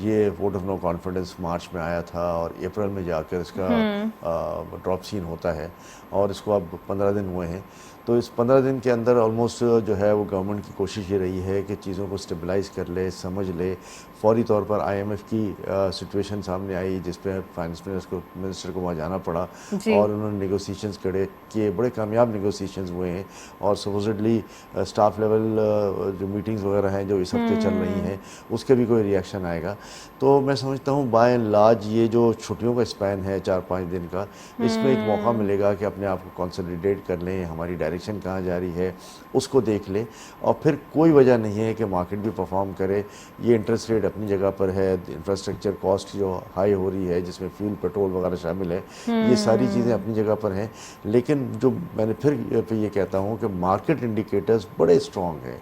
یہ vote of no confidence March میں آیا تھا اور اپریل میں جا کر اس کا ڈراپ سین ہوتا ہے اور اس کو اب 15 دن ہوئے ہیں. تو اس 15 دن کے اندر آلموسٹ جو ہے وہ گورنمنٹ کی کوشش یہ رہی ہے کہ چیزوں کو اسٹیبلائز کر لے, سمجھ لے. فوری طور پر آئی ایم ایف کی سچویشن سامنے آئی جس پہ فائنانس منسٹر کو وہاں جانا پڑا اور انہوں نے نیگوسیشنز کیے, بڑے کامیاب نیگوسیشنز ہوئے ہیں اور سپوزڈلی اسٹاف لیول جو میٹنگز وغیرہ ہیں جو اس ہفتے چل رہی ہیں اس کے بھی کوئی ریئیکشن آئے گا. تو میں سمجھتا ہوں بائی اینڈ لارج یہ جو چھٹیوں کا اسپین ہے 4-5 دن کا, اس میں ایک موقع ملے گا کہ اپنے آپ کو کنسولیڈیٹ کر لیں, ہماری ڈائریکشن کہاں جا رہی ہے اس کو دیکھ لیں. اور پھر کوئی وجہ نہیں ہے کہ مارکیٹ بھی پرفارم کرے. یہ انٹرسٹ ریٹ اپنی جگہ پر ہے, انفراسٹرکچر کاسٹ جو ہائی ہو رہی ہے جس میں فیول پیٹرول وغیرہ شامل ہے, یہ ساری چیزیں اپنی جگہ پر ہیں. لیکن جو میں نے پھر یہ کہتا ہوں کہ مارکیٹ انڈیکیٹرز بڑے اسٹرانگ ہیں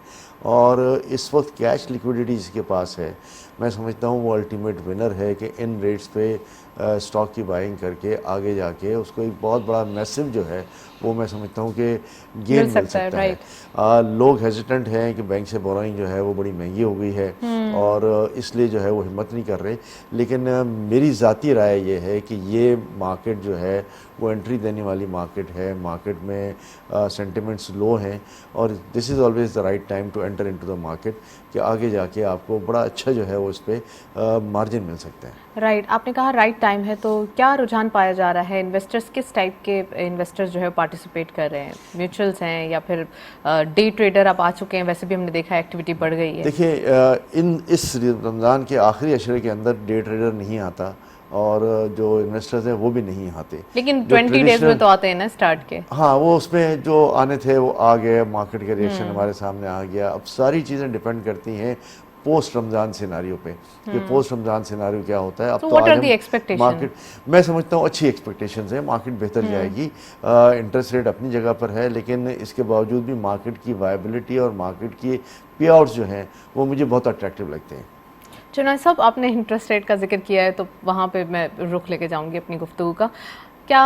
اور اس وقت کیش لیکوڈیٹی جس کے پاس ہے میں سمجھتا ہوں وہ الٹیمیٹ ونر ہے کہ ان ریٹس پہ اسٹاک کی بائنگ کر کے آگے جا کے اس کو ایک بہت بڑا میسو جو ہے وہ میں سمجھتا ہوں کہ گین مل سکتا ہے. لوگ ہیزیٹنٹ ہیں کہ بینک سے بورائنگ جو ہے وہ بڑی مہنگی ہو گئی ہے اور اس لیے جو ہے وہ ہمت نہیں کر رہے. لیکن میری ذاتی رائے یہ ہے کہ یہ مارکیٹ جو ہے وہ انٹری دینے والی مارکیٹ ہے. مارکیٹ میں سینٹیمنٹس لو ہیں اور this is always the right time to enter into the market کہ آگے جا کے آپ کو بڑا اچھا جو ہے وہ اس پہ مارجن مل سکتا ہے. رائٹ, آپ نے کہا رائٹ ٹائم ہے, تو کیا رجحان پایا جا رہا ہے؟ انویسٹرز کس ٹائپ کے انویسٹرز جو ہے پارٹیسپیٹ کر رہے ہیں؟ میوچلز ہیں یا پھر ڈے ٹریڈر اب آ چکے ہیں؟ ویسے بھی ہم نے دیکھا ایکٹیویٹی بڑھ گئی ہے. دیکھیں اس رمضان کے آخری عشرے کے اندر ڈے ٹریڈر نہیں آتا اور جو انویسٹرز ہیں وہ بھی نہیں آتے, لیکن 20 ڈیز میں تو آتے ہیں نا اسٹارٹ کے. ہاں وہ اس میں جو آنے تھے وہ آ گئے, مارکیٹ کا ریئیکشن ہمارے سامنے آ گیا. اب ساری چیزیں ڈیپینڈ کرتی ہیں پوسٹ رمضان سیناریو پہ کہ پوسٹ رمضان سیناریو کیا ہوتا ہے. اب تو آج مارکیٹ میں سمجھتا ہوں اچھی ایکسپیکٹیشنز ہیں, مارکیٹ بہتر جائے گی. انٹرسٹ ریٹ اپنی جگہ پر ہے لیکن اس کے باوجود بھی مارکیٹ کی وائبلٹی اور مارکیٹ کی پے آؤٹس جو ہیں وہ مجھے بہت اٹریکٹیو لگتے ہیں. چنائے صاحب, آپ نے انٹرسٹ ریٹ کا ذکر کیا ہے تو وہاں پہ میں رخ لے کے جاؤں گی اپنی گفتگو کا. کیا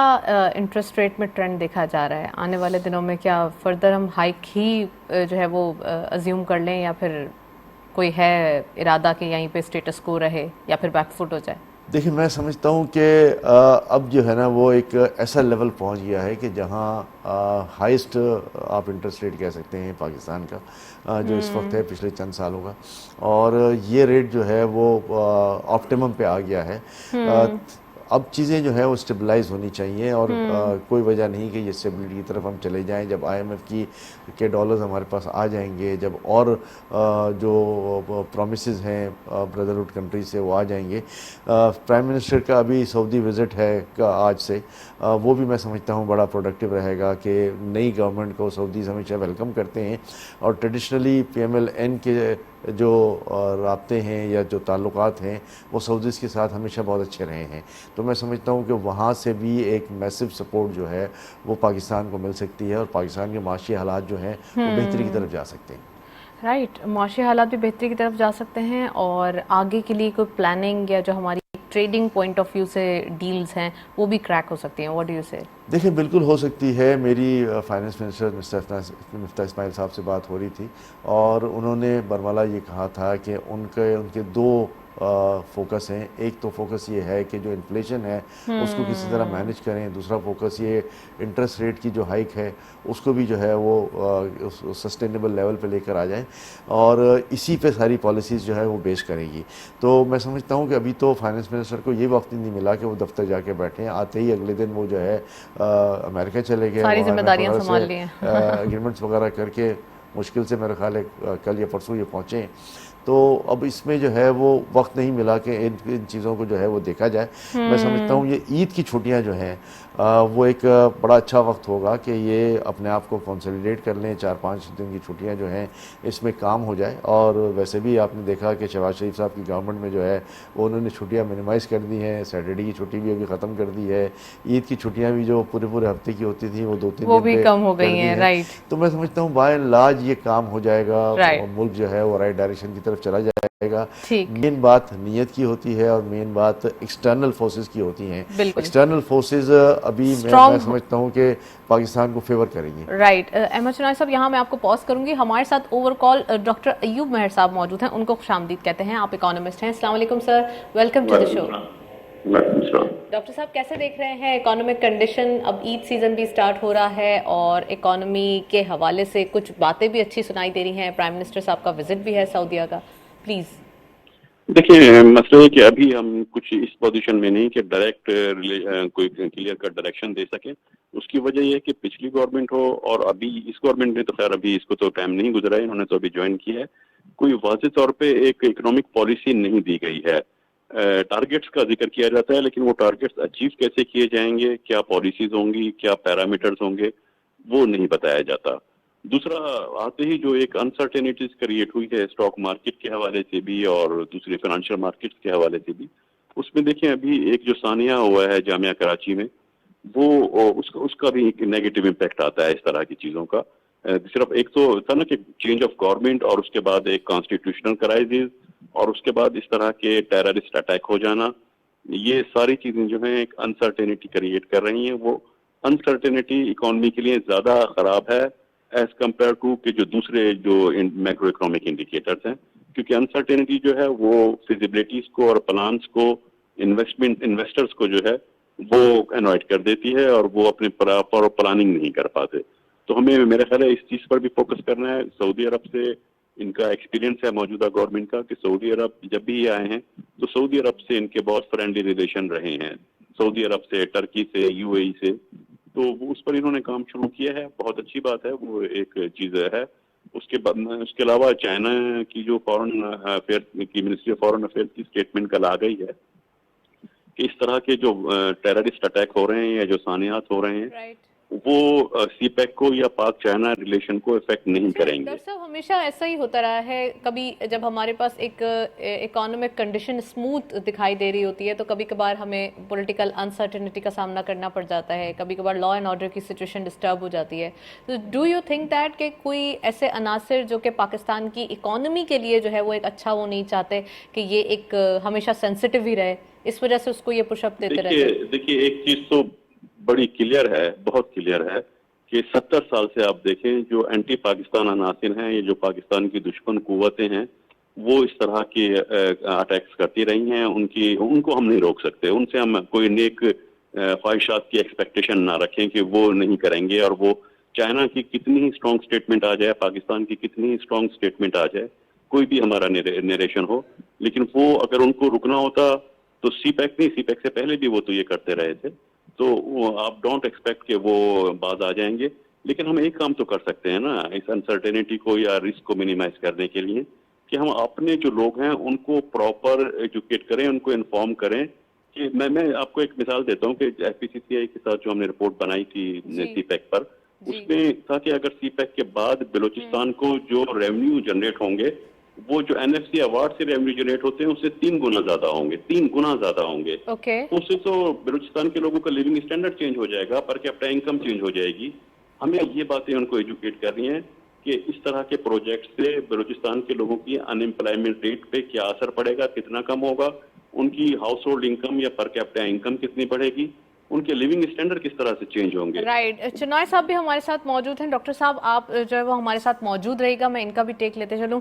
انٹرسٹ ریٹ میں ٹرینڈ دیکھا جا رہا ہے آنے والے دنوں میں؟ کیا فردر ہم ہائیک ہی جو ہے وہ ازیوم کر لیں یا پھر کوئی ہے ارادہ کہ یہیں پہ اسٹیٹس کو رہے یا پھر بیک فٹ ہو جائے؟ دیکھیں میں سمجھتا ہوں کہ اب جو ہے نا وہ ایک ایسا لیول پہنچ گیا ہے کہ جہاں ہائیسٹ آپ انٹرسٹ ریٹ کہہ سکتے ہیں پاکستان کا جو اس وقت ہے پچھلے چند سالوں کا, اور یہ ریٹ جو ہے وہ آپٹیمم پہ آ گیا ہے. اب چیزیں جو ہے وہ اسٹیبلائز ہونی چاہیے اور کوئی وجہ نہیں کہ یہ اسٹیبلٹی کی طرف ہم چلے جائیں. جب آئی ایم ایف کے ڈالرز ہمارے پاس آ جائیں گے, جب اور جو پرومسز ہیں بردرہڈ کنٹریز سے وہ آ جائیں گے. پرائم منسٹر کا ابھی سعودی وزٹ ہے آج سے, وہ بھی میں سمجھتا ہوں بڑا پروڈکٹیو رہے گا کہ نئی گورنمنٹ کو سعودیز ہمیشہ ویلکم کرتے ہیں اور traditionally P M L N کے جو رابطے ہیں یا جو تعلقات ہیں وہ سعودیز کے ساتھ ہمیشہ بہت اچھے رہے ہیں. تو میں سمجھتا ہوں کہ وہاں سے بھی ایک میسو سپورٹ جو ہے وہ پاکستان کو مل سکتی ہے اور پاکستان کے معاشی حالات جو ہیں وہ بہتری کی طرف جا سکتے ہیں. رائٹ, معاشی حالات بھی بہتری کی طرف جا سکتے ہیں اور آگے کے لیے کوئی پلاننگ یا جو ہماری ٹریڈنگ پوائنٹ آف ویو سے ڈیلز ہیں وہ بھی کریک ہو سکتی ہیں. واٹ ڈو یو سے؟ دیکھیں بالکل ہو سکتی ہے. میری فائنانس منسٹر مفتاح اسماعیل صاحب سے بات ہو رہی تھی اور انہوں نے برملا یہ کہا تھا کہ ان کے دو فوکس ہیں. ایک تو فوکس یہ ہے کہ جو انفلیشن ہے اس کو کسی طرح مینیج کریں, دوسرا فوکس یہ انٹرسٹ ریٹ کی جو ہائیک ہے اس کو بھی جو ہے وہ سسٹینیبل لیول پہ لے کر آ جائیں اور اسی پہ ساری پالیسیز جو ہے وہ بیس کرے گی. تو میں سمجھتا ہوں کہ ابھی تو فائنانس منسٹر کو یہ وقت نہیں ملا کہ وہ دفتر جا کے بیٹھیں. آتے ہی اگلے دن وہ جو ہے امریکہ چلے گئے, ساری ذمہ داریاں سنبھال لی ہیں, ایگریمنٹس وغیرہ کر کے مشکل سے میرے خیال ہے کل یا پرسوں یہ پہنچے. تو اب اس میں جو ہے وہ وقت نہیں ملا کہ ان چیزوں کو جو ہے وہ دیکھا جائے. میں سمجھتا ہوں یہ عید کی چھٹیاں جو ہیں وہ ایک بڑا اچھا وقت ہوگا کہ یہ اپنے آپ کو کنسولیڈیٹ کر لیں. 4-5 دن کی چھٹیاں جو ہیں اس میں کام ہو جائے. اور ویسے بھی آپ نے دیکھا کہ شہباز شریف صاحب کی گورنمنٹ میں جو ہے وہ انہوں نے چھٹیاں منیمائز کر دی ہیں. سیٹرڈے کی چھٹی بھی ابھی ختم کر دی ہے. عید کی چھٹیاں بھی جو پورے ہفتے کی ہوتی تھیں وہ 2-3 دن بھی کم ہو گئی ہیں. رائٹ, تو میں سمجھتا ہوں بائی اینڈ لارج یہ کام ہو جائے گا, ملک جو ہے وہ رائٹ ڈائریکشن کی طرف چلا جائے گا. ٹھیک. مین بات نیت کی ہوتی ہے اور مین بات ایکسٹرنل فورسز کی ہوتی ہیں. بالکل. ایکسٹرنل فورسز ابھی میں سمجھتا ہوں کہ پاکستان کو فیور کریں گے. رائٹ. احمد چنائے صاحب یہاں میں آپ کو پاس کروں گی. ہمارے ساتھ اوور کال ڈاکٹر ایوب مہر صاحب موجود ہیں, ان کو خوش آمدید کہتے ہیں. آپ اکانومسٹ ہیں. السلام علیکم sir, welcome to the show. Doctor صاحب کیسے دیکھ رہے ہیں اکانومک کنڈیشن؟ اب عید سیزن بھی سٹارٹ ہو رہا ہے اور اکانومی کے حوالے سے کچھ باتیں بھی اچھی سنائی دے رہی ہیں. پرائم منسٹر صاحب کا وزٹ بھی ہے سعودیہ کا. پلیز. دیکھیں, مسئلہ ہے کہ ابھی ہم کچھ اس پوزیشن میں نہیں کہ ڈائریکٹ کوئی کلیئر کٹ ڈائریکشن دے سکیں. اس کی وجہ یہ ہے کہ پچھلی گورنمنٹ ہو اور ابھی اس گورنمنٹ نے تو خیر ابھی اس کو تو ٹائم نہیں گزرا ہے, انہوں نے تو ابھی جوائن کیا ہے, کوئی واضح طور پہ ایک اکنامک پالیسی نہیں دی گئی ہے. ٹارگیٹس کا ذکر کیا جاتا ہے لیکن وہ ٹارگیٹس اچیو کیسے کیے جائیں گے, کیا پالیسیز ہوں گی, کیا پیرامیٹرز ہوں گے, وہ نہیں بتایا جاتا. دوسرا, آتے ہی جو ایک انسرٹینٹیز کریٹ ہوئی ہے اسٹاک مارکیٹ کے حوالے سے بھی اور دوسرے فائنینشیل مارکیٹس کے حوالے سے بھی, اس میں دیکھیں ابھی ایک جو سانحہ ہوا ہے جامعہ کراچی میں, وہ اس کا بھی ایک نیگیٹو امپیکٹ آتا ہے اس طرح کی چیزوں کا. صرف ایک تو تھا نا کہ چینج آف گورنمنٹ اور اس کے بعد ایک کانسٹیٹیوشنل کرائسس اور اس کے بعد اس طرح کے ٹیررسٹ اٹیک ہو جانا, یہ ساری چیزیں جو ہیں ایک انسرٹینٹی کریٹ کر رہی ہیں. وہ انسرٹینٹی اکانومی کے لیے زیادہ خراب ہے ایز کمپیئر ٹو کہ جو دوسرے جو میکرو اکنامک انڈیکیٹرز ہیں, کیونکہ انسرٹینٹی جو ہے وہ فیزیبلٹیز کو اور پلانس کو انویسٹرز کو جو ہے وہ انوائٹ کر دیتی ہے اور وہ اپنے پراپر پلاننگ نہیں کر پاتے. تو ہمیں میرا خیال ہے اس چیز پر بھی فوکس کرنا ہے. سعودی عرب سے ان کا ایکسپیرینس ہے موجودہ گورنمنٹ کا کہ سعودی عرب جب بھی یہ آئے ہیں تو سعودی عرب سے ان کے بہت فرینڈلی ریلیشن رہے ہیں, سعودی عرب سے, ٹرکی سے, یو اے ای سے, تو اس پر انہوں نے کام شروع کیا ہے. بہت اچھی بات ہے, وہ ایک چیز ہے. اس کے علاوہ چائنا کی جو فارن افیئر کی منسٹری آف فارن افیئر کی اسٹیٹمنٹ کل آ گئی ہے کہ اس طرح کے جو ٹیررسٹ اٹیک ہو رہے ہیں یا جو سانحات ہو رہے ہیں وہ سی پیک کو یا پاک چائنا ریلیشن کو افیکٹ نہیں کریں گے. ڈاکٹر صاحب ہمیشہ ایسا ہی ہوتا رہا ہے, کبھی جب ہمارے پاس ایک اکانومک کنڈیشن اسموتھ دکھائی دے رہی ہوتی ہے تو کبھی کبھار ہمیں پولیٹیکل انسرٹنٹی کا سامنا کرنا پڑ جاتا ہے, کبھی کبھار لا اینڈ آرڈر کی سچویشن ڈسٹرب ہو جاتی ہے. تو ڈو یو تھنک دیٹ کہ کوئی ایسے عناصر جو کہ پاکستان کی اکانومی کے لیے جو ہے وہ ایک اچھا وہ نہیں چاہتے کہ یہ ایک ہمیشہ سینسٹیو ہی رہے, اس وجہ سے اس کو یہ پش اپ دیتے رہتے ہیں؟ دیکھیے ایک چیز تو بڑی کلیئر ہے, بہت کلیئر ہے کہ 70 سال سے آپ دیکھیں جو اینٹی پاکستان عناصر ہیں, یہ جو پاکستان کی دشمن قوتیں ہیں, وہ اس طرح کے اٹیکس کرتی رہی ہیں. ان کو ہم نہیں روک سکتے, ان سے ہم کوئی نیک خواہشات کی ایکسپیکٹیشن نہ رکھیں کہ وہ نہیں کریں گے. اور وہ چائنا کی کتنی ہی اسٹرانگ اسٹیٹمنٹ آ جائے, پاکستان کی کتنی ہی اسٹرانگ اسٹیٹمنٹ آ جائے, کوئی بھی ہمارا نیریشن ہو, لیکن وہ اگر ان کو رکنا ہوتا تو سی پیک نہیں, سی پیک سے پہلے بھی وہ تو یہ کرتے رہے تھے, تو آپ ڈونٹ ایکسپیکٹ کہ وہ باز آ جائیں گے. لیکن ہم ایک کام تو کر سکتے ہیں نا اس انسرٹینٹی کو یا رسک کو منیمائز کرنے کے لیے, کہ ہم اپنے جو لوگ ہیں ان کو پراپر ایجوکیٹ کریں, ان کو انفارم کریں. کہ میں آپ کو ایک مثال دیتا ہوں کہ ایف پی سی سی آئی کے ساتھ جو ہم نے رپورٹ بنائی تھی سی پیک پر, اس میں تھا کہ اگر سی پیک کے بعد بلوچستان کو جو ریونیو جنریٹ ہوں گے وہ جو این ایف سی ایوارڈ سے ریونیو جنریٹ ہوتے ہیں اس سے 3 گنا زیادہ ہوں گے, 3 گنا زیادہ ہوں گے. اس سے تو بلوچستان کے لوگوں کا لیونگ اسٹینڈرڈ چینج ہو جائے گا, پر کیپٹا انکم چینج ہو جائے گی. ہمیں یہ باتیں ان کو ایجوکیٹ کرنی ہیں کہ اس طرح کے پروجیکٹ سے بلوچستان کے لوگوں کی ان امپلائمنٹ ریٹ پہ کیا اثر پڑے گا, کتنا کم ہوگا, ان کی ہاؤس ہولڈ انکم یا پر کیپٹا انکم کتنی بڑھے گی, ان کے لیونگ اسٹینڈرڈ کس طرح سے چینج ہوں گے. رائٹ. چنائے صاحب بھی ہمارے ساتھ موجود ہیں. ڈاکٹر صاحب آپ جو ہے وہ ہمارے ساتھ موجود رہے گا, میں ان کا بھی ٹیک لیتے چلوں.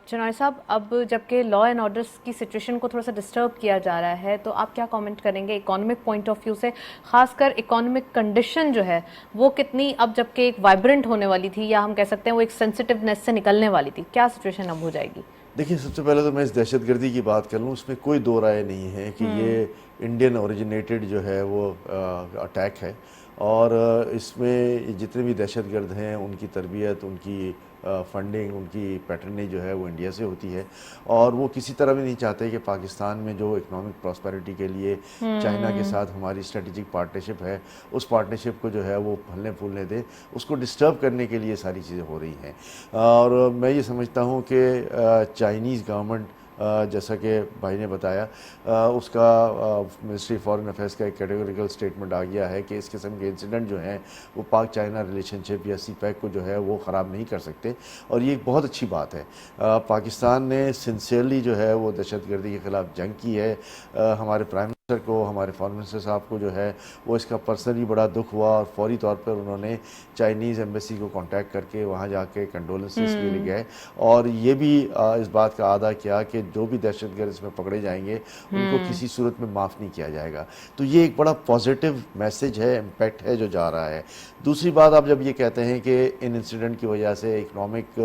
چنائے صاحب, اب جبکہ لا اینڈ آرڈرس کی سچویشن کو تھوڑا سا ڈسٹرب کیا جا رہا ہے, تو آپ کیا کامنٹ کریں گے اکانومک پوائنٹ آف ویو سے, خاص کر اکانومک کنڈیشن جو ہے وہ کتنی اب جبکہ ایک وائبرنٹ ہونے والی تھی, یا ہم کہہ سکتے ہیں وہ ایک سینسٹیونیس سے نکلنے والی تھی, کیا سچویشن اب ہو جائے گی؟ دیکھیں سب سے پہلے تو میں اس دہشت گردی کی بات کر لوں, اس میں کوئی دو رائے نہیں ہے کہ یہ انڈین اوریجنیٹڈ جو ہے وہ اٹیک ہے, اور اس میں جتنے بھی دہشت گرد ہیں ان کی تربیت, ان کی فنڈنگ, ان کی پیٹرنیج جو ہے وہ انڈیا سے ہوتی ہے, اور وہ کسی طرح بھی نہیں چاہتے کہ پاکستان میں جو اکنامک پراسپیرٹی کے لیے چائنا کے ساتھ ہماری اسٹریٹجک پارٹنرشپ ہے, اس پارٹنرشپ کو جو ہے وہ پھلنے پھولنے دے, اس کو ڈسٹرب کرنے کے لیے ساری چیزیں ہو رہی ہیں. اور میں یہ سمجھتا ہوں کہ چائنیز گورنمنٹ جیسا کہ بھائی نے بتایا اس کا منسٹری فارن افیئرس کا ایک کیٹیگوریکل سٹیٹمنٹ آ گیا ہے کہ اس قسم کے انسیڈنٹ جو ہیں وہ پاک چائنا ریلیشن شپ یا سی پیک کو جو ہے وہ خراب نہیں کر سکتے، اور یہ ایک بہت اچھی بات ہے۔ پاکستان نے سنسیئرلی جو ہے وہ دہشت گردی کے خلاف جنگ کی ہے۔ ہمارے پرائم منسٹر کو، ہمارے فارن منسٹر صاحب کو جو ہے وہ اس کا پرسنلی بڑا دکھ ہوا، اور فوری طور پر انہوں نے چائنیز ایمبیسی کو کانٹیکٹ کر کے وہاں جا کے کنڈولنسز کے لیے گئے، اور یہ بھی اس بات کا اعادہ کیا کہ جو بھی دہشت گرد اس میں پکڑے جائیں گے ان کو کسی صورت میں معاف نہیں کیا جائے گا۔ تو یہ ایک بڑا پازیٹیو میسج ہے، امپیکٹ ہے جو جا رہا ہے۔ دوسری بات، آپ جب یہ کہتے ہیں کہ ان انسیڈنٹ کی وجہ سے اکنامک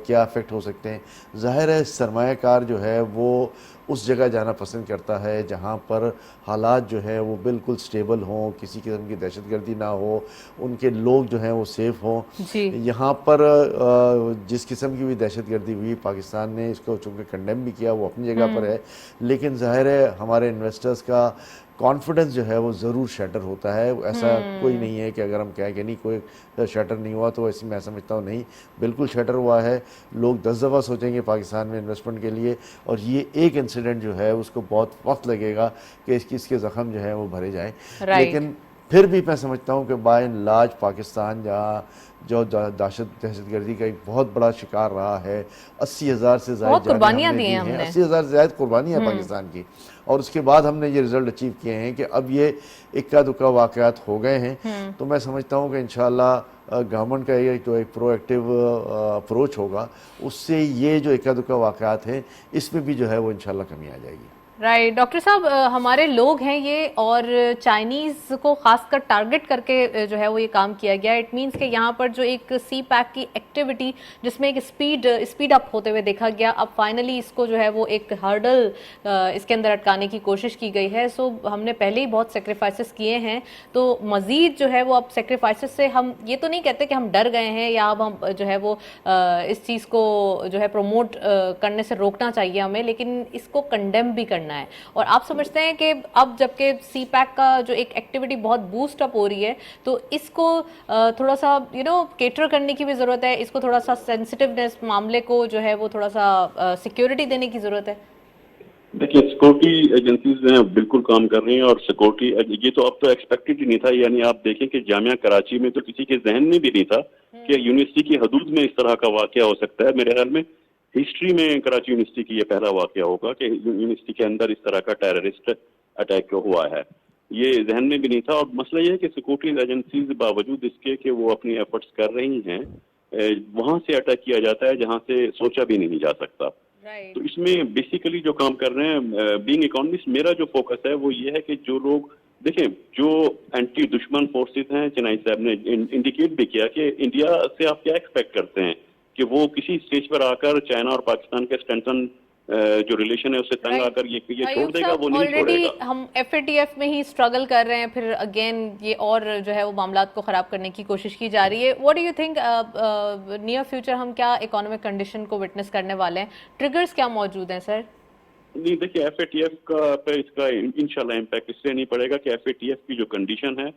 کیا افیکٹ ہو سکتے ہیں، ظاہر ہے سرمایہ کار جو ہے وہ اس جگہ جانا پسند کرتا ہے جہاں پر حالات جو ہے وہ بالکل سٹیبل ہوں، کسی قسم کی دہشت گردی نہ ہو، ان کے لوگ جو ہیں وہ سیف ہوں۔ جی یہاں پر جس قسم کی بھی دہشت گردی ہوئی، پاکستان نے اس کو چونکہ کنڈیم بھی کیا، وہ اپنی جگہ پر ہے، لیکن ظاہر ہے ہمارے انویسٹرز کا کانفیڈنس جو ہے وہ ضرور شیٹر ہوتا ہے۔ ایسا کوئی نہیں ہے کہ اگر ہم کہیں کہ نہیں کوئی شیٹر نہیں ہوا، تو ایسے میں سمجھتا ہوں نہیں، بالکل شیٹر ہوا ہے۔ لوگ 10 دفعہ سوچیں گے پاکستان میں انویسٹمنٹ کے لیے، اور یہ ایک انسیڈنٹ جو ہے اس کو بہت وقت لگے گا کہ اس کے زخم جو ہیں وہ بھرے جائیں، لیکن پھر بھی میں سمجھتا ہوں کہ بائی اینڈ لارج پاکستان جہاں جو دہشت گردی کا ایک بہت بڑا شکار رہا ہے، 80,000 سے زائد جانیں ہم نے دی ہیں، 80,000 سے زائد قربانیاں ہیں پاکستان کی، اور اس کے بعد ہم نے یہ رزلٹ اچیو کیے ہیں کہ اب یہ اکا دکا واقعات ہو گئے ہیں۔ تو میں سمجھتا ہوں کہ انشاءاللہ گورنمنٹ کا یہ جو ایک پرو ایکٹیو اپروچ ہوگا، اس سے یہ جو اکا دکا واقعات ہیں اس میں بھی جو ہے وہ انشاءاللہ کمی آ جائے گی۔ رائٹ ڈاکٹر صاحب، ہمارے لوگ ہیں یہ، اور چائنیز کو خاص کر ٹارگٹ کر کے جو ہے وہ یہ کام کیا گیا۔ اٹ مینس کہ یہاں پر جو ایک سی پیک کی ایکٹیویٹی جس میں ایک اسپیڈ اپ ہوتے ہوئے دیکھا گیا، اب فائنلی اس کو جو ہے وہ ایک ہرڈل اس کے اندر اٹکانے کی کوشش کی گئی ہے۔ سو ہم نے پہلے ہی بہت سیکریفائسز کیے ہیں، تو مزید جو ہے وہ اب سیکریفائسز سے ہم یہ تو نہیں کہتے کہ ہم ڈر گئے ہیں یا اب ہم جو ہے وہ اس چیز کو جو ہے پروموٹ کرنے سے روکنا چاہیے ہمیں، لیکن اس کو کنڈیم بھی کرنا ہے۔ اور آپ سمجھتے ہیں کہ اب جبکہ سی پیک کا جو ایک ایکٹیویٹی بہت بوسٹ اپ ہو رہی ہے، تو اس کو تھوڑا سا کیٹر کرنے کی بھی ضرورت ہے، اس کو تھوڑا سا سینسٹیونیس معاملے کو جو ہے وہ تھوڑا سا سیکیورٹی دینے کی ضرورت ہے؟ دیکھیے سیکورٹی ایجنسیز جو ہیں بالکل کام کر رہی ہیں، اور سیکورٹی یہ تو اب تو ایکسپیکٹڈ ہی نہیں تھا۔ یعنی آپ دیکھیں کہ جامعہ کراچی میں تو کسی کے ذہن میں بھی نہیں تھا کہ یونیورسٹی کی حدود میں اس طرح کا واقعہ ہو سکتا ہے۔ میرے خیال میں ہسٹری میں کراچی یونیورسٹی کی یہ پہلا واقعہ ہوگا کہ یونیورسٹی کے اندر اس طرح کا ٹیررسٹ اٹیک ہوا ہے، یہ ذہن میں بھی نہیں تھا۔ اور مسئلہ یہ ہے کہ سیکورٹی ایجنسیز باوجود اس کے کہ وہ اپنی ایفرٹس کر رہی ہیں، وہاں سے اٹیک کیا جاتا ہے جہاں سے سوچا بھی نہیں جا سکتا۔ تو اس میں بیسیکلی جو کام کر رہے ہیں، بینگ اکانومسٹ میرا جو فوکس ہے وہ یہ ہے کہ جو لوگ دیکھیں، جو اینٹی دشمن فورسز ہیں، چنائی صاحب نے انڈیکیٹ بھی کیا کہ انڈیا سے آپ کیا ایکسپیکٹ کرتے ہیں کہ وہ کسی اسٹیج پر آ کر چائنا اور پاکستان کے اسٹرینتھن جو ریلیشن ہے اس سے تنگ آ کر یہ چھوڑ دے گا، وہ نہیں چھوڑے گا۔ ہم ایف اے ٹی ایف میں ہی اسٹرگل کر رہے ہیں، پھر اگین یہ اور جو ہے وہ معاملات کو خراب کرنے کی کوشش کی جا رہی ہے۔ What do you think near future ہم کیا اکانومک کنڈیشن کو وٹنس کرنے والے ہیں؟ ٹریگرز کیا موجود ہیں سر؟ نہیں دیکھیے، ایف اے ٹی ایف کا پہ اس کا انشاءاللہ امپیکٹ اس سے نہیں پڑے گا کہ ایف اے ٹی ایف کی جو کنڈیشن ہے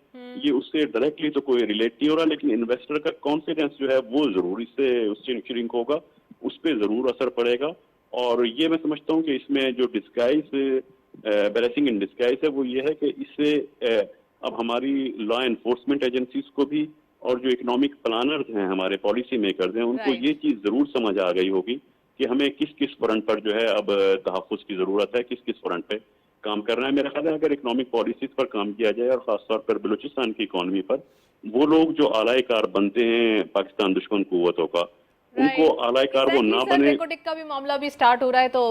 یہ اس سے ڈائریکٹلی تو کوئی ریلیٹ نہیں ہو رہا، لیکن انویسٹر کا کانفیڈنس جو ہے وہ ضرور اس سے شرنک ہوگا، اس پہ ضرور اثر پڑے گا۔ اور یہ میں سمجھتا ہوں کہ اس میں جو ڈسگائز بلیسنگ ان ڈسگائز ہے وہ یہ ہے کہ اس سے اب ہماری لا انفورسمنٹ ایجنسیز کو بھی اور جو اکنامک پلانرز ہیں، ہمارے پالیسی میکرز ہیں، ان کو یہ چیز ضرور سمجھ آ گئی ہوگی کہ ہمیں کس کس فرنٹ پر جو ہے اب تحفظ کی ضرورت ہے، کس کس فرنٹ پہ کام کرنا ہے۔ میرا خیال ہے اگر اکنامک پالیسیز پر کام کیا جائے، اور خاص طور پر بلوچستان کی اکانومی پر، وہ لوگ جو اعلی کار بنتے ہیں پاکستان دشمن قوتوں کا، ان کو اعلی کار وہ نہ بنے۔ ریکوٹک کا بھی معاملہ بھی سٹارٹ ہو رہا ہے، تو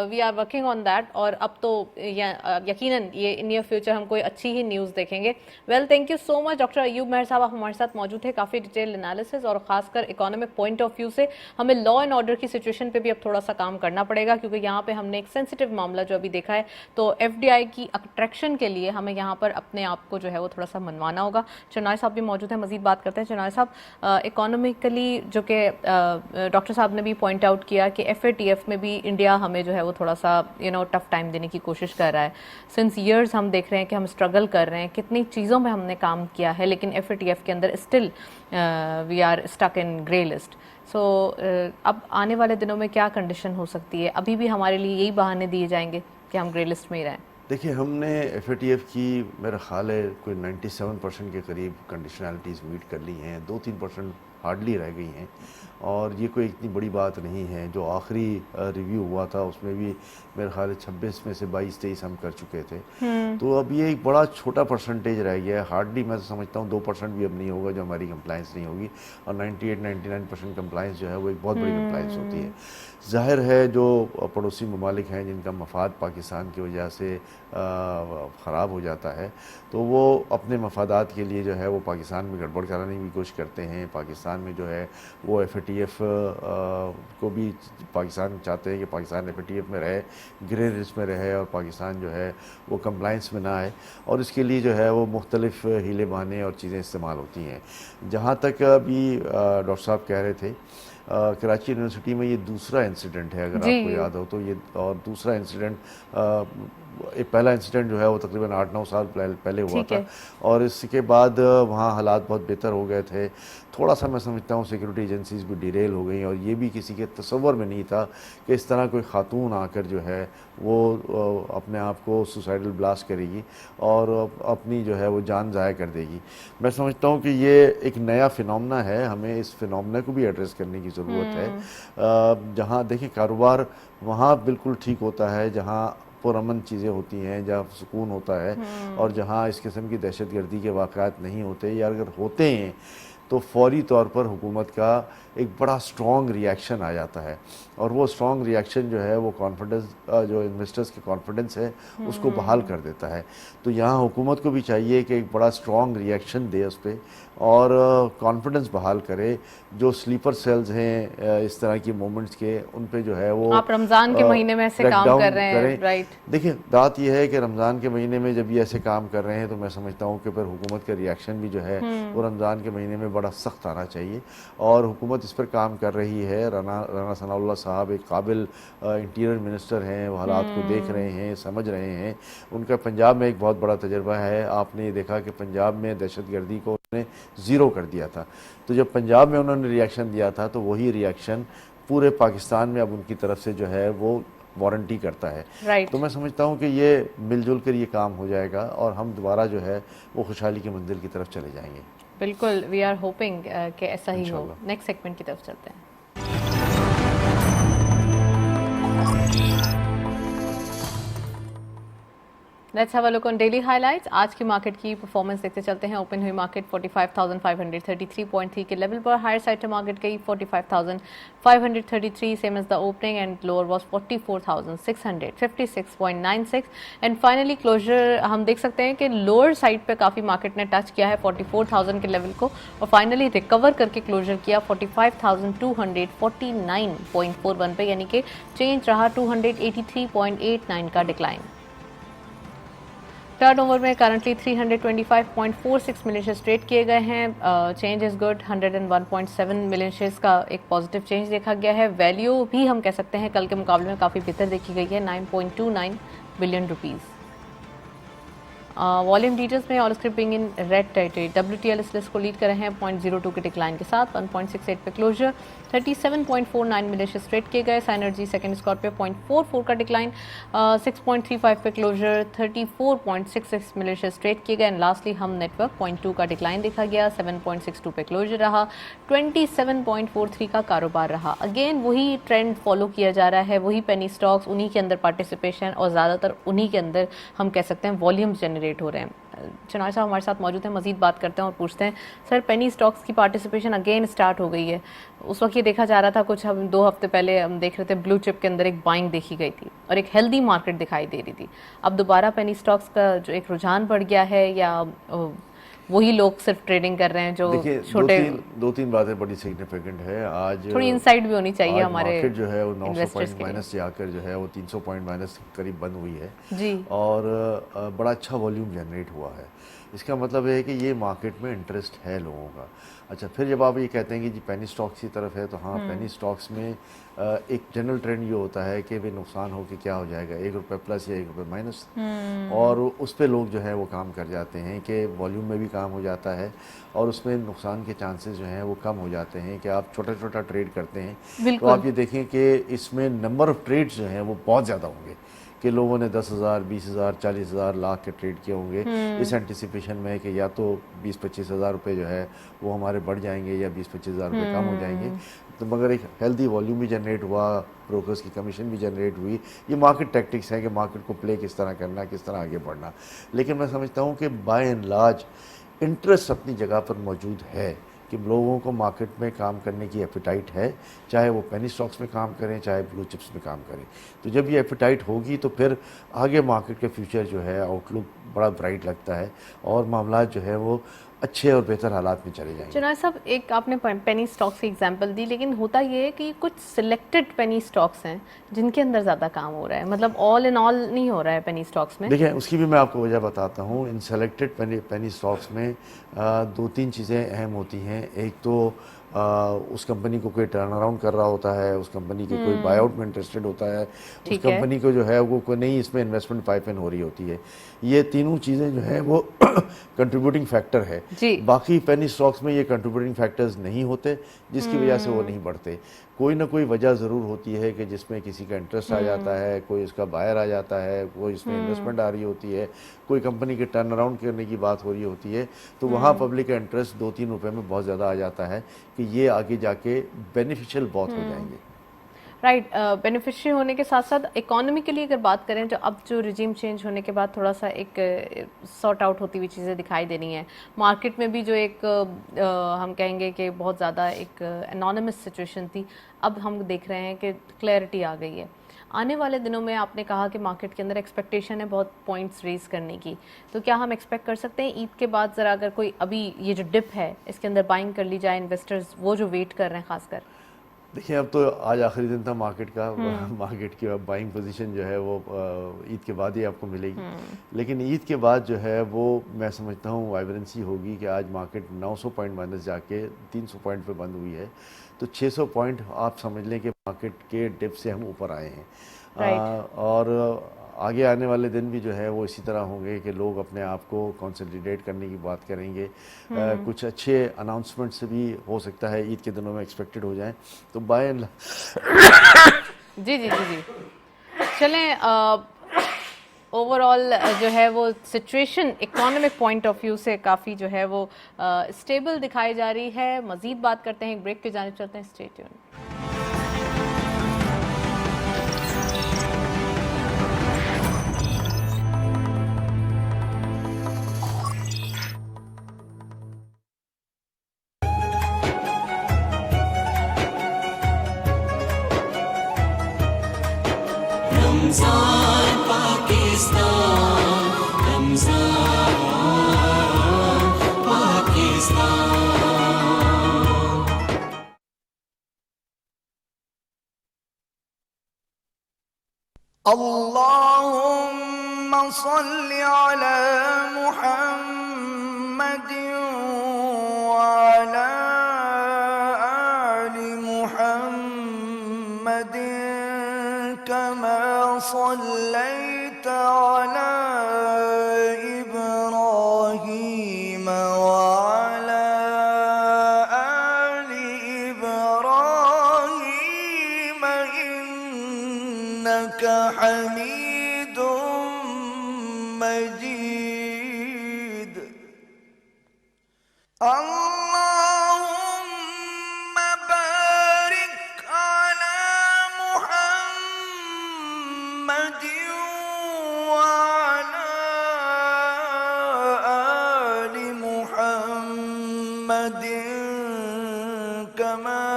we are working on that, اور اب تو یقیناً یہ نیئر فیوچر ہم کوئی اچھی ہی نیوز دیکھیں گے۔ Well, thank you so much doctor Ayub Mehr صاحب، آپ ہمارے ساتھ موجود تھے، کافی ڈیٹیل انالیسز، اور خاص کر اکانومک پوائنٹ آف ویو سے ہمیں لا اینڈ آرڈر کی سچویشن پہ بھی اب تھوڑا سا کام کرنا پڑے گا، کیونکہ یہاں پہ ہم نے ایک سینسٹیو معاملہ جو ابھی دیکھا ہے، تو ایف ڈی آئی کی اٹریکشن کے لیے ہمیں یہاں پر اپنے آپ کو جو ہے وہ تھوڑا سا منوانا ہوگا۔ چنائے صاحب بھی موجود ہیں، مزید بات کرتے ہیں۔ چنائے صاحب، اکانومکلی جو کہ ڈاکٹر صاحب نے بھی پوائنٹ آؤٹ کیا کہ FATF میں بھی انڈیا ہمیں جو ہے وہ تھوڑا سا ٹف ٹائم دینے کی کوشش کر رہا ہے. سنس ایئرز ہم دیکھ رہے ہیں کہ ہم اسٹرگل کر رہے ہیں, کتنی چیزوں میں ہم نے کام کیا ہے, لیکن FATF کے اندر still we are stuck in grey list. So اب آنے والے دنوں میں کیا کنڈیشن ہو سکتی ہے؟ ابھی بھی ہمارے لیے یہی بہانے دیے جائیں گے کہ ہم گرے لسٹ میں ہی رہیں؟ دیکھیں, ہم نے FATF کی میرا خیال ہے کوئی 97% کے قریب کنڈیشنالٹیز میٹ کر لی ہیں, 2-3% ہارڈلی رہ گئی ہیں, اور یہ کوئی اتنی بڑی بات نہیں ہے. جو آخری ریویو ہوا تھا اس میں بھی میرے خیال ہے 26 میں سے 22-23 ہم کر چکے تھے. تو اب یہ ایک بڑا چھوٹا پرسنٹیج رہ گیا ہے, ہارڈلی میں سمجھتا ہوں 2% بھی اب نہیں ہوگا جو ہماری کمپلائنس نہیں ہوگی, اور 98-99% کمپلائنس جو ہے وہ ایک بہت بڑی کمپلائنس ہوتی ہے. ظاہر ہے جو پڑوسی ممالک ہیں جن کا مفاد پاکستان کی وجہ سے خراب ہو جاتا ہے, تو وہ اپنے مفادات کے لیے جو ہے وہ پاکستان میں گڑبڑ کرانے کی کوشش کرتے ہیں. پاکستان میں جو ہے وہ FATF کو بھی پاکستان چاہتے ہیں کہ پاکستان FATF میں رہے, گرے لسٹ میں رہے, اور پاکستان جو ہے وہ کمپلائنس میں نہ آئے, اور اس کے لیے جو ہے وہ مختلف ہیلے بہانے اور چیزیں استعمال ہوتی ہیں. جہاں تک ابھی ڈاکٹر صاحب کہہ رہے تھے, کراچی یونیورسٹی میں یہ دوسرا انسیڈنٹ ہے اگر آپ کو یاد ہو تو, یہ اور دوسرا انسیڈنٹ, پہلا انسیڈنٹ جو ہے وہ تقریباً 8-9 سال پہلے ہوا تھا, اور اس کے بعد وہاں حالات بہت بہتر ہو گئے تھے. تھوڑا سا میں سمجھتا ہوں سیکورٹی ایجنسیز بھی ڈیریل ہو گئیں, اور یہ بھی کسی کے تصور میں نہیں تھا کہ اس طرح کوئی خاتون آ کر جو ہے وہ اپنے آپ کو سوسائڈل بلاسٹ کرے گی اور اپنی جو ہے وہ جان ضائع کر دے گی. میں سمجھتا ہوں کہ یہ ایک نیا فینومنا ہے, ہمیں اس فینومنا کو بھی ایڈریس کرنے کی ضرورت ہے. جہاں دیکھیں کاروبار وہاں بالکل ٹھیک ہوتا ہے جہاں پرامن چیزیں ہوتی ہیں, جہاں سکون ہوتا ہے, اور جہاں اس قسم کی دہشت گردی کے واقعات نہیں ہوتے, یا اگر ہوتے ہیں تو فوری طور پر حکومت کا ایک بڑا اسٹرانگ ریاکشن آ جاتا ہے, اور وہ اسٹرانگ ریاکشن جو ہے وہ کانفیڈنس, جو انویسٹرز کی کانفیڈنس ہے اس کو بحال کر دیتا ہے. تو یہاں حکومت کو بھی چاہیے کہ ایک بڑا اسٹرانگ ریاکشن دے اس پہ, اور کانفیڈنس بحال کرے. جو سلیپر سیلز ہیں اس طرح کی مومنٹس کے, ان پہ جو ہے وہ آپ رمضان کے مہینے میں ایسے کام کر رہے ہیں, رائٹ؟ دیکھیں بات یہ ہے کہ رمضان کے مہینے میں جب یہ ایسے کام کر رہے ہیں تو میں سمجھتا ہوں کہ پھر حکومت کا ریاکشن بھی جو ہے وہ رمضان کے مہینے میں بڑا سخت آنا چاہیے, اور حکومت اس پر کام کر رہی ہے. رانا ثناء اللہ صاحب ایک قابل انٹیریئر منسٹر ہیں, وہ حالات کو دیکھ رہے ہیں, سمجھ رہے ہیں. ان کا پنجاب میں ایک بہت بڑا تجربہ ہے. آپ نے یہ دیکھا کہ پنجاب میں دہشت گردی کو انہوں نے زیرو کر دیا تھا, تو جب پنجاب میں انہوں نے ریاکشن دیا تھا تو وہی ریاکشن پورے پاکستان میں اب ان کی طرف سے جو ہے وہ وارنٹی کرتا ہے. تو میں سمجھتا ہوں کہ یہ مل جل کر یہ کام ہو جائے گا, اور ہم دوبارہ جو ہے وہ خوشحالی کی منزل کی طرف چلے جائیں گے. بالکل, وی آر ہوپنگ کہ ایسا ہی ہو. نیکسٹ سیگمنٹ کی طرف چلتے ہیں. Let's have a look on daily ہائی لائٹس. آج کی مارکیٹ کی پرفارمنس دیکھتے چلتے ہیں. اوپن ہوئی مارکیٹ 45,533.3 کے لیول پر, ہائر سائڈ مارکیٹ گئی 45,533 same as the opening, and lower was 44,656.96, and finally closer ہم دیکھ سکتے ہیں کہ لوور سائڈ پہ کافی مارکیٹ نے ٹچ کیا ہے 44,000 کے لیول کو, اور فائنلی ریکور کر کے کلوزر کیا 45,249.41 پہ, یعنی کہ چینج رہا 283.89 کا ڈکلائن. ٹرن اوور میں کرنٹلی 325.46 ملین شیئرز ٹریڈ کیے گئے ہیں. Change is good, 101.7 million shares کا ایک پازیٹیو چینج دیکھا گیا ہے. ویلیو بھی ہم کہہ سکتے ہیں کل کے مقابلے میں کافی بہتر دیکھی گئی ہے, 9.29 بلین روپیز. والیوم ڈیٹیلز میں all scrip being in red territory. WTL اس لسٹ کو لیڈ کر رہے ہیں 0.02 کے ڈکلائن کے ساتھ, 1.68 پہ کلوزر, 37.49 ملین شیئرز ٹریڈ کیے گئے. سائنرجی سیکنڈ اسکاٹ پہ 0.44 کا ڈکلائن, 6.35 پہ کلوزر, 34.66 ملین شیئرز ٹریڈ کیے گئے. اینڈ لاسٹلی ہم نیٹ ورک 0.2 کا ڈکلائن دیکھا گیا, 7.62 پہ کلوزر رہا, 27.43 کا کاروبار رہا. اگین وہی ٹرینڈ فالو کیا جا رہا ہے, وہی پینی اسٹاکس, انہی کے اندر پارٹیسپیشن, اور زیادہ تر انہی کے اندر ہم کہہ سکتے ہیں والیومز جنریٹ ہو رہے ہیں. چنار صاحب ہمارے ساتھ موجود ہیں, مزید بات کرتے ہیں اور پوچھتے ہیں سر پینی اسٹاکس کی پارٹیسپیشن اگین اسٹارٹ ہو گئی ہے. اس وقت یہ دیکھا جا رہا تھا, کچھ ہم 2 ہفتے پہلے ہم دیکھ رہے تھے بلو چپ کے اندر ایک بائنگ دیکھی گئی تھی اور ایک ہیلدی مارکیٹ دکھائی دے رہی تھی. اب دوبارہ پینی اسٹاکس کا جو ایک رجحان بڑھ گیا ہے, یا وہی لوگ صرف ٹریڈنگ کر رہے ہیں جو چھوٹے؟ 2-3 باتیں بڑی سگنیفیکنٹ ہے. آج تھوڑی انسائٹ بھی ہونی چاہیے ہمارے مارکیٹ جو ہے وہ 900 پوائنٹ مائنس جا کر جو ہے وہ 300 پوائنٹ مائنس قریب بند ہوئی ہے, جی, اور بڑا اچھا والیوم جنریٹ ہوا ہے. اس کا مطلب ہے کہ یہ مارکیٹ میں انٹرسٹ ہے لوگوں کا. اچھا پھر جب آپ یہ کہتے ہیں کہ جی پینی اسٹاکس کی طرف ہے، تو ہاں پینی اسٹاکس میں ایک جنرل ٹرینڈ یہ ہوتا ہے کہ بھی نقصان ہو کے کیا ہو جائے گا، 1 روپے پلس یا 1 روپے مائنس، اور اس پہ لوگ جو ہے وہ کام کر جاتے ہیں کہ والیوم میں بھی کام ہو جاتا ہے اور اس میں نقصان کے چانسز جو ہیں وہ کم ہو جاتے ہیں کہ آپ چھوٹا چھوٹا ٹریڈ کرتے ہیں. تو بالکل. آپ یہ دیکھیں کہ اس میں نمبر آف ٹریڈز جو ہیں وہ بہت زیادہ ہوں گے کہ لوگوں نے 10,000 20,000 40,000 لاکھ کے ٹریڈ کیے ہوں گے اس اینٹیسپیشن میں کہ یا تو 20-25 ہزار روپے جو ہے وہ ہمارے بڑھ جائیں گے یا 20-25 ہزار روپے کم ہو جائیں گے. تو مگر ایک ہیلدی والیوم بھی جنریٹ ہوا، بروکرز کی کمیشن بھی جنریٹ ہوئی. یہ مارکیٹ ٹیکٹکس ہیں کہ مارکیٹ کو پلے کس طرح کرنا، کس طرح آگے بڑھنا. لیکن میں سمجھتا ہوں کہ بائی اینڈ لارج انٹرسٹ اپنی جگہ پر موجود ہے کہ لوگوں کو مارکیٹ میں کام کرنے کی ایپیٹائٹ ہے، چاہے وہ پینی اسٹاکس میں کام کریں چاہے بلو چپس میں کام کریں. تو جب یہ ایپیٹائٹ ہوگی تو پھر آگے مارکیٹ کے فیوچر جو ہے آؤٹ لک بڑا برائٹ لگتا ہے اور معاملات جو ہے وہ اچھے اور بہتر حالات میں چلے جائیں گے. چنائے صاحب، ایک آپ نے پینی اسٹاکس کی ایگزامپل دی، لیکن ہوتا یہ ہے کہ کچھ سلیکٹڈ پینی اسٹاکس ہیں جن کے اندر زیادہ کام ہو رہا ہے، مطلب آل ان آل نہیں ہو رہا ہے پینی اسٹاکس میں. دیکھیں اس کی بھی میں آپ کو وجہ بتاتا ہوں. ان سلیکٹڈ پینی اسٹاکس میں 2-3 چیزیں اہم ہوتی ہیں. ایک تو اس کمپنی کو کوئی ٹرن اراؤنڈ کر رہا ہوتا ہے، اس کمپنی کے کوئی بائی آؤٹ میں انٹرسٹڈ ہوتا ہے، اس ٹھیک ہے. کمپنی کو جو ہے وہ کوئی نہیں اس میں انویسٹمنٹ پائپ ان ہو رہی ہوتی ہے. یہ تینوں چیزیں جو ہیں وہ کنٹریبیوٹنگ فیکٹر ہے. جی. باقی پینی اسٹاکس میں یہ کنٹریبیوٹنگ فیکٹرز نہیں ہوتے جس کی وجہ سے وہ نہیں بڑھتے. کوئی نہ کوئی وجہ ضرور ہوتی ہے کہ جس میں کسی کا انٹرسٹ آ جاتا ہے، کوئی اس کا بائر آ جاتا ہے، کوئی اس میں انویسٹمنٹ آ رہی ہوتی ہے، کوئی کمپنی کے ٹرن اراؤنڈ کرنے کی بات ہو رہی ہوتی ہے، تو وہاں پبلک کا انٹرسٹ 2-3 روپے میں بہت زیادہ آ جاتا ہے کہ یہ آگے جا کے بینیفیشل بہت ہو جائیں گے. رائٹ. بینیفیشری ہونے کے ساتھ ساتھ اکانومیکلی اگر بات کریں تو اب جو رجیم چینج ہونے کے بعد تھوڑا سا ایک سارٹ آؤٹ ہوتی ہوئی چیزیں دکھائی دے رہی ہیں. مارکیٹ میں بھی جو ایک ہم کہیں گے کہ بہت زیادہ ایک انونیمس سچویشن تھی، اب ہم دیکھ رہے ہیں کہ کلیئرٹی آ گئی ہے. آنے والے دنوں میں آپ نے کہا کہ مارکیٹ کے اندر ایکسپیکٹیشن ہے بہت پوائنٹس ریز کرنے کی، تو کیا ہم ایکسپیکٹ کر سکتے ہیں عید کے بعد ذرا اگر کوئی ابھی یہ جو ڈپ ہے اس کے اندر بائنگ کر لی جائے انویسٹرز وہ جو ویٹ کر رہے ہیں خاص کر؟ دیکھیں اب تو آج آخری دن تھا مارکیٹ کا، مارکیٹ کی بائنگ پوزیشن جو ہے وہ عید کے بعد ہی آپ کو ملے گی. لیکن عید کے بعد جو ہے وہ میں سمجھتا ہوں وائبرنسی ہوگی کہ آج مارکیٹ 900 پوائنٹ مائنس جا کے 300 پوائنٹ پہ بند ہوئی ہے، تو 600 پوائنٹ آپ سمجھ لیں کہ مارکیٹ کے ڈپ سے ہم اوپر آئے ہیں. اور آگے آنے والے دن بھی جو ہے وہ اسی طرح ہوں گے کہ لوگ اپنے آپ کو کنسولیڈیٹ کرنے کی بات کریں گے. کچھ اچھے اناؤنسمنٹ سے بھی ہو سکتا ہے عید کے دنوں میں ایکسپیکٹڈ ہو جائیں. تو بائی اینڈ جی جی جی جی چلیں، اوور آل جو ہے وہ situation economic point of view سے کافی جو ہے وہ اسٹیبل دکھائی جا رہی ہے. مزید بات کرتے ہیں، ایک بریک کی جانب چلتے ہیں. Stay tuned. رمضان پاکستان، رمضان پاکستان. اللهم صل على محمد وعلى آل محمد كما صليت على إبراهيم وعلى آل إبراهيم إنك حميد مجيد. اللهم بارك على محمد وعلى آل محمد كما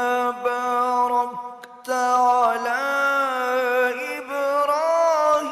باركت على إبراهيم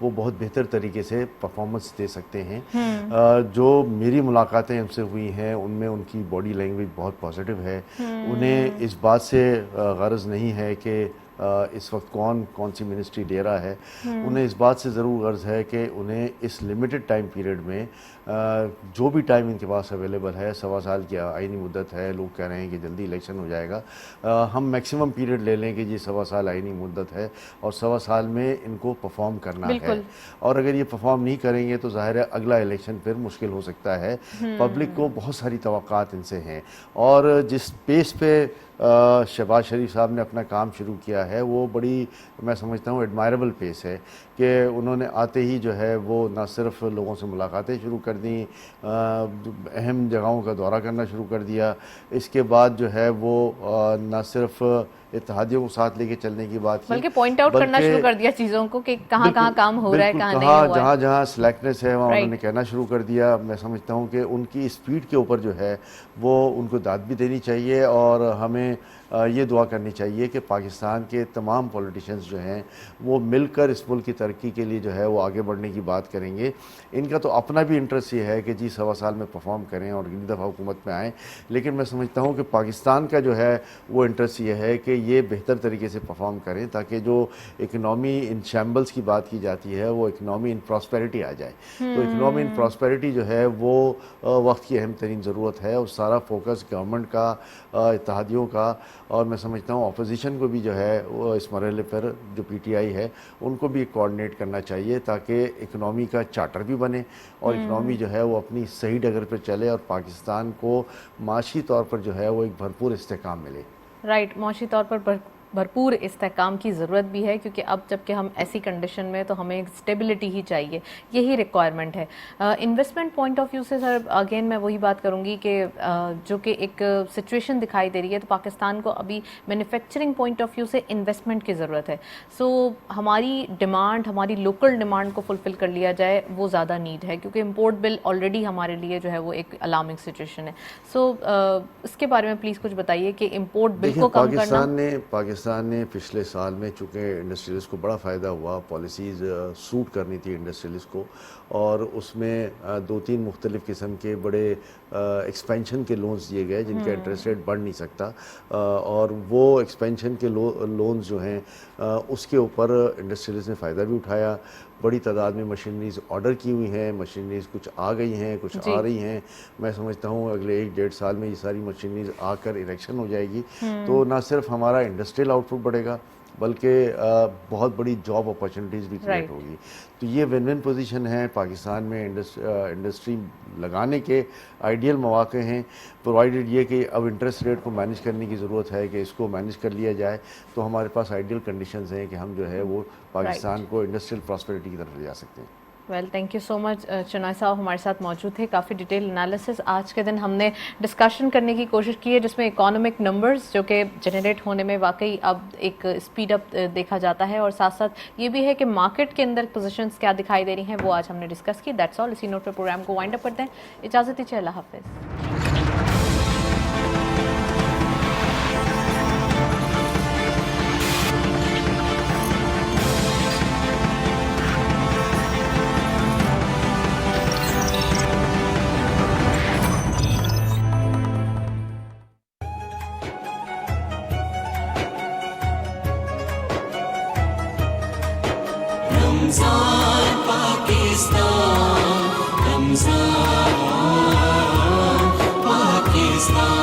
وہ بہت بہتر طریقے سے پرفارمنس دے سکتے ہیں. جو میری ملاقاتیں ان سے ہوئی ہیں ان میں ان کی باڈی لینگویج بہت پازیٹیو ہے. انہیں اس بات سے غرض نہیں ہے کہ اس وقت کون سی منسٹری لے رہا ہے. انہیں اس بات سے ضرور غرض ہے کہ انہیں اس لمیٹڈ ٹائم پیریڈ میں جو بھی ٹائم ان کے پاس اویلیبل ہے, 1.25 سال کی آئینی مدت ہے, لوگ کہہ رہے ہیں کہ جلدی الیکشن ہو جائے گا, ہم میکسیمم پیریڈ لے لیں کہ جی 1.25 سال آئینی مدت ہے اور 1.25 سال میں ان کو پرفارم کرنا ہے. اور اگر یہ پرفارم نہیں کریں گے تو ظاہر ہے اگلا الیکشن پھر مشکل ہو سکتا ہے. پبلک کو بہت ساری توقعات ان سے ہیں اور جس پیس پہ شہباز شریف صاحب نے اپنا کام شروع کیا ہے وہ بڑی, میں سمجھتا ہوں, ایڈمائربل پیس ہے کہ انہوں نے آتے ہی جو ہے وہ نہ صرف لوگوں سے ملاقاتیں شروع کر دیں, اہم جگہوں کا دورہ کرنا شروع کر دیا. اس کے بعد جو ہے وہ نہ صرف اتحادیوں کو ساتھ لے کے چلنے کی بات کی بلکہ پوائنٹ آؤٹ کرنا شروع کر دیا چیزوں کو کہ کہاں کہاں کام ہو رہا ہے, کہاں نہیں ہوا ہے. جہاں جہاں سلیکٹنس ہے وہاں انہوں نے کہنا شروع کر دیا. میں سمجھتا ہوں کہ ان کی اسپیڈ کے اوپر جو ہے وہ ان کو داد بھی دینی چاہیے اور ہمیں یہ دعا کرنی چاہیے کہ پاکستان کے تمام پولیٹیشنز جو ہیں وہ مل کر اس ملک کی ترقی کے لیے جو ہے وہ آگے بڑھنے کی بات کریں گے. ان کا تو اپنا بھی انٹرسٹ یہ ہے کہ جی 1.25 سال میں پرفارم کریں اور اگلی دفعہ حکومت میں آئیں, لیکن میں سمجھتا ہوں کہ پاکستان کا جو ہے وہ انٹرسٹ یہ ہے کہ یہ بہتر طریقے سے پرفارم کریں تاکہ جو اکنامی ان شیمبلز کی بات کی جاتی ہے وہ اکنامی ان پراسپیرٹی آ جائے. تو اکنامی ان پراسپیرٹی جو ہے وہ وقت کی اہم ترین ضرورت ہے اور سارا فوکس گورنمنٹ کا, اتحادیوں کا, اور میں سمجھتا ہوں اپوزیشن کو بھی جو ہے وہ اس مرحلے پر جو پی ٹی آئی ہے ان کو بھی کوآرڈینیٹ کرنا چاہیے تاکہ اکنامی کا چارٹر بھی بنے اور اکنامی جو ہے وہ اپنی صحیح ڈگر پہ چلے اور پاکستان کو معاشی طور پر جو ہے وہ ایک بھرپور استحکام ملے. رائٹ, معاشی طور پر بھرپور استحکام کی ضرورت بھی ہے کیونکہ اب جب کہ ہم ایسی کنڈیشن میں تو ہمیں اسٹیبلٹی ہی چاہیے, یہی ریکوائرمنٹ ہے. انویسٹمنٹ پوائنٹ آف ویو سے سر اگین میں وہی بات کروں گی کہ جو کہ ایک سچویشن دکھائی دے رہی ہے تو پاکستان کو ابھی مینوفیکچرنگ پوائنٹ آف ویو سے انویسٹمنٹ کی ضرورت ہے. سو ہماری ڈیمانڈ, ہماری لوکل ڈیمانڈ کو فلفل کر لیا جائے وہ زیادہ نیڈ ہے کیونکہ امپورٹ بل آلریڈی ہمارے لیے جو ہے وہ ایک الارمنگ سچویشن ہے. سو اس کے بارے میں پلیز کچھ بتائیے کہ امپورٹ بل کو کم کرنا. پاکستان نے پچھلے سال میں چونکہ انڈسٹریلسٹ کو بڑا فائدہ ہوا, پالیسیز سوٹ کرنی تھی انڈسٹریلسٹ کو, اور اس میں 2-3 مختلف قسم کے بڑے ایکسپینشن کے لونز دیے گئے جن کا انٹرسٹ ریٹ بڑھ نہیں سکتا, اور وہ ایکسپینشن کے لونز جو ہیں اس کے اوپر انڈسٹریلسٹ نے فائدہ بھی اٹھایا. بڑی تعداد میں مشینریز آرڈر کی ہوئی ہیں, مشینریز کچھ آ گئی ہیں, کچھ آ رہی ہیں. میں سمجھتا ہوں اگلے 1-1.5 سال میں یہ ساری مشینریز آ کر اریکشن ہو جائے گی تو نہ صرف ہمارا انڈسٹریل آؤٹ پٹ بڑھے گا بلکہ بہت بڑی جاب اپرچونیٹیز بھی کریٹ ہوگی. تو یہ ون ون پوزیشن ہے. پاکستان میں انڈسٹری لگانے کے آئیڈیل مواقع ہیں, پرووائڈیڈ یہ کہ اب انٹرسٹ ریٹ کو مینیج کرنے کی ضرورت ہے کہ اس کو مینیج کر لیا جائے تو ہمارے پاس آئیڈیل کنڈیشنز ہیں کہ ہم جو ہے وہ پاکستان کو انڈسٹریل پراسپیرٹی کی طرف لے جا سکتے ہیں. ویل تھینک یو سو مچ. چنائے صاحب ہمارے ساتھ موجود تھے. کافی ڈیٹیل انالیسس آج کے دن ہم نے ڈسکشن کرنے کی کوشش کی ہے جس میں اکانومک نمبرز جو کہ جنریٹ ہونے میں واقعی اب ایک اسپیڈ اپ دیکھا جاتا ہے اور ساتھ ساتھ یہ بھی ہے کہ مارکیٹ کے اندر پوزیشنز کیا دکھائی دے رہی ہیں وہ آج ہم نے ڈسکس کی. That's all. اسی نوٹ پہ پروگرام کو وائنڈ اپ کرتے ہیں. اجازت دیجیے. اللہ حافظ. رمضان پاکستان، رمضان پاکستان.